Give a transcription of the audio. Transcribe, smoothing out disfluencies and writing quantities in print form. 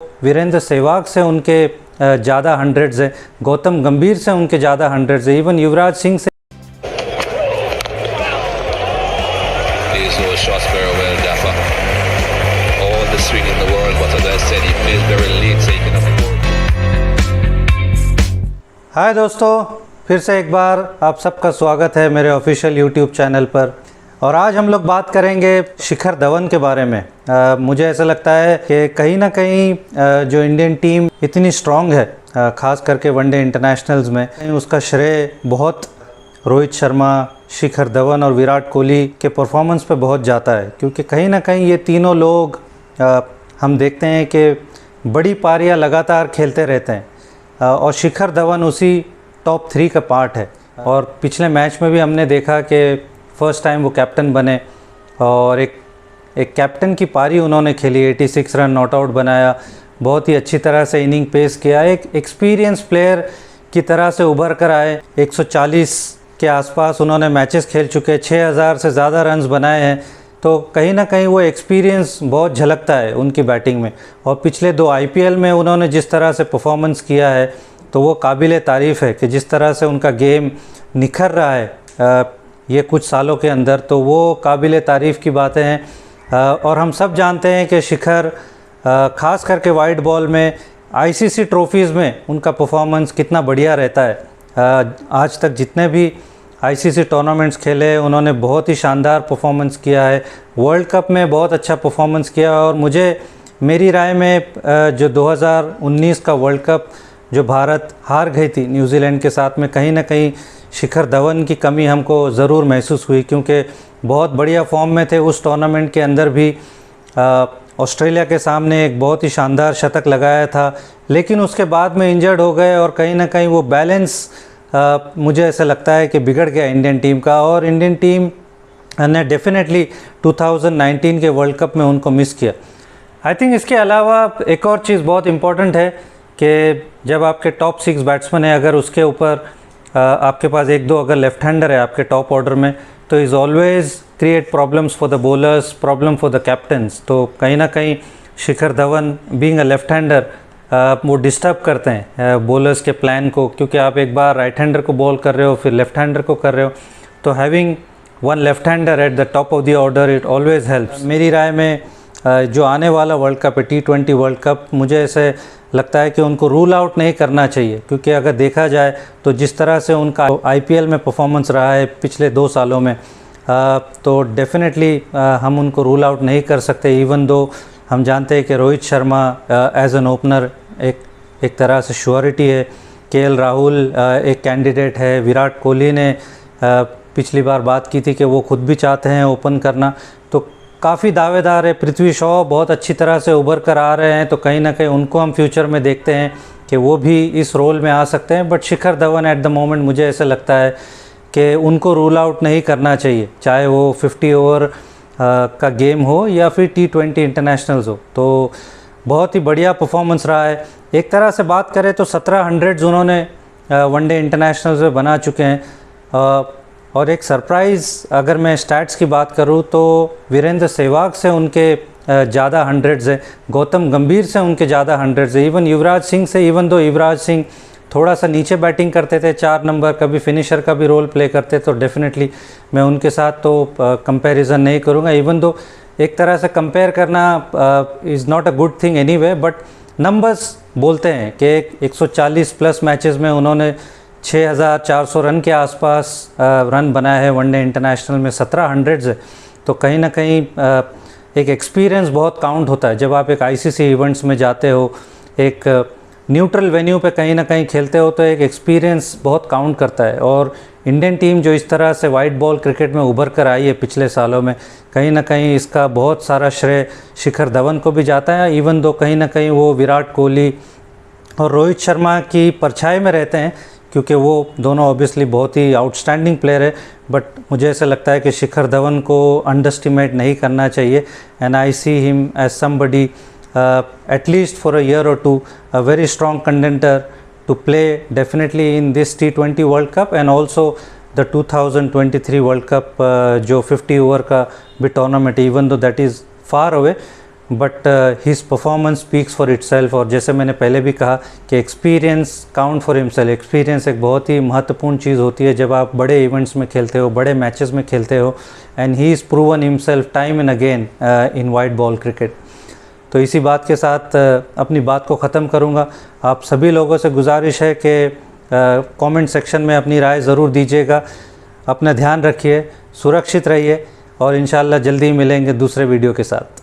वीरेंद्र सहवाग से उनके ज़्यादा हंड्रेड्स हैं, गौतम गंभीर से उनके ज़्यादा हंड्रेड्स हैं, इवन युवराज सिंह से हाय दोस्तों, फिर से एक बार आप सबका स्वागत है मेरे ऑफिशियल यूट्यूब चैनल पर। और आज हम लोग बात करेंगे शिखर धवन के बारे में। मुझे ऐसा लगता है कि कहीं ना कहीं जो इंडियन टीम इतनी स्ट्रांग है, ख़ास करके वनडे इंटरनेशनल्स में, उसका श्रेय बहुत रोहित शर्मा, शिखर धवन और विराट कोहली के परफॉर्मेंस पे बहुत जाता है। क्योंकि कहीं ना कहीं ये तीनों लोग हम देखते हैं कि बड़ी पारियां लगातार खेलते रहते हैं और शिखर धवन उसी टॉप 3 का पार्ट है। और पिछले मैच में भी हमने देखा कि फ़र्स्ट टाइम वो कैप्टन बने और एक कैप्टन की पारी उन्होंने खेली, 86 रन नॉट आउट बनाया, बहुत ही अच्छी तरह से इनिंग पेश किया। एक एक्सपीरियंस प्लेयर की तरह से उभर कर आए। 140 के आसपास उन्होंने मैचेस खेल चुके, 6000 से ज़्यादा रन्स बनाए हैं। तो कहीं ना कहीं वो एक्सपीरियंस बहुत झलकता है उनकी बैटिंग में। और पिछले 2 IPL में उन्होंने जिस तरह से परफॉर्मेंस किया है तो वो काबिल तारीफ़ है कि जिस तरह से उनका गेम निखर रहा है ये कुछ सालों के अंदर, तो वो काबिल तारीफ़ की बातें हैं। और हम सब जानते हैं कि शिखर ख़ास करके वाइड बॉल में ICC ट्रॉफ़ीज़ में उनका परफॉर्मेंस कितना बढ़िया रहता है। आज तक जितने भी ICC टूर्नामेंट्स खेले उन्होंने बहुत ही शानदार परफॉर्मेंस किया है। वर्ल्ड कप में बहुत अच्छा परफॉर्मेंस किया। और मुझे मेरी राय में जो 2019 का वर्ल्ड कप जो भारत हार गई थी न्यूजीलैंड के साथ में, कहीं ना कहीं शिखर धवन की कमी हमको ज़रूर महसूस हुई। क्योंकि बहुत बढ़िया फॉर्म में थे उस टूर्नामेंट के अंदर भी, ऑस्ट्रेलिया के सामने एक बहुत ही शानदार शतक लगाया था, लेकिन उसके बाद में इंजर्ड हो गए और कहीं ना कहीं वो बैलेंस मुझे ऐसा लगता है कि बिगड़ गया इंडियन टीम का। और इंडियन टीम ने डेफिनेटली 2019 के वर्ल्ड कप में उनको मिस किया। आई थिंक इसके अलावा एक और चीज़ बहुत इम्पॉर्टेंट है कि जब आपके टॉप 6 बैट्समैन है, अगर उसके ऊपर आपके पास 1-2 अगर लेफ्ट हैंडर है आपके टॉप ऑर्डर में, तो is always create problems for the bowlers, problem for the captains. तो कहीं ना कहीं Shikhar Dhawan being a left hander वो डिस्टर्ब करते हैं बॉलर्स के प्लान को। क्योंकि आप एक बार राइट हैंडर को बॉल कर रहे हो, फिर लेफ्ट हैंडर को कर रहे हो, तो having one left hander at the top of the order it always helps. मेरी राय में जो आने वाला वर्ल्ड कप है, T20 वर्ल्ड कप, मुझे ऐसे लगता है कि उनको रूल आउट नहीं करना चाहिए। क्योंकि अगर देखा जाए तो जिस तरह से उनका IPL में परफॉर्मेंस रहा है पिछले 2 सालों में, तो डेफिनेटली हम उनको रूल आउट नहीं कर सकते। इवन दो हम जानते हैं कि Rohit Sharma as an opener एक तरह से श्योरिटी है, KL राहुल एक कैंडिडेट है, विराट कोहली ने पिछली बार बात की थी कि वो खुद भी चाहते हैं ओपन करना, तो काफ़ी दावेदार है। पृथ्वी शॉ बहुत अच्छी तरह से उभर कर आ रहे हैं, तो कहीं ना कहीं उनको हम फ्यूचर में देखते हैं कि वो भी इस रोल में आ सकते हैं। But Shikhar Dhawan at the moment मुझे ऐसा लगता है कि उनको रूल आउट नहीं करना चाहिए, चाहे वो 50 ओवर का गेम हो या फिर T20 इंटरनेशनल्स हो। तो बहुत ही बढ़िया परफॉर्मेंस रहा है। एक तरह से बात करें तो 17 हंड्रेड्स उन्होंने वनडे इंटरनेशनल्स में बना चुके हैं। और एक सरप्राइज़ अगर मैं स्टैट्स की बात करूं तो वीरेंद्र सहवाग से उनके ज़्यादा हंड्रेड्स हैं, गौतम गंभीर से उनके ज़्यादा हंड्रेड्स हैं, इवन युवराज सिंह से। इवन दो युवराज सिंह थोड़ा सा नीचे बैटिंग करते थे, 4 नंबर, कभी फिनिशर का भी रोल प्ले करते, तो डेफिनेटली मैं उनके साथ तो कंपैरिजन नहीं करूँगा। इवन दो एक तरह से कंपेयर करना is not a good thing anyway, but numbers बोलते हैं कि 140 प्लस मैचेस में उन्होंने 6400 रन के आसपास रन बनाए हैं वनडे इंटरनेशनल में, 17 हंड्रेड्स है। तो कहीं ना कहीं एक एक्सपीरियंस बहुत काउंट होता है जब आप एक ICC इवेंट्स में जाते हो, एक न्यूट्रल वेन्यू पे कहीं ना कहीं खेलते हो, तो एक एक्सपीरियंस बहुत काउंट करता है। और इंडियन टीम जो इस तरह से वाइट बॉल क्रिकेट में उभर कर आई है पिछले सालों में, कहीं ना कहीं इसका बहुत सारा श्रेय शिखर धवन को भी जाता है। इवन दो कहीं ना कहीं वो विराट कोहली और रोहित शर्मा की परछाई में रहते हैं, क्योंकि वो दोनों ऑब्वियसली बहुत ही आउटस्टैंडिंग प्लेयर है। बट मुझे ऐसा लगता है कि शिखर धवन को अंडरस्टिमेट नहीं करना चाहिए। And I see him as somebody at least for a year और 2 a very strong contender to play definitely in this T20 world cup and also the 2023 world cup जो 50 ओवर का भी tournament, even though that is far away, but his performance speaks for itself. और जैसे मैंने पहले भी कहा कि experience count for himself. Experience एक बहुत ही महत्वपूर्ण चीज़ होती है जब आप बड़े इवेंट्स में खेलते हो, बड़े मैचेस में खेलते हो। And he is proven himself time and again in white ball cricket. तो इसी बात के साथ अपनी बात को ख़त्म करूँगा। आप सभी लोगों से गुजारिश है कि कमेंट सेक्शन में अपनी राय ज़रूर दीजिएगा। अपना ध्यान रखिए, सुरक्षित रहिए और इंशाल्लाह जल्दी ही मिलेंगे दूसरे वीडियो के साथ।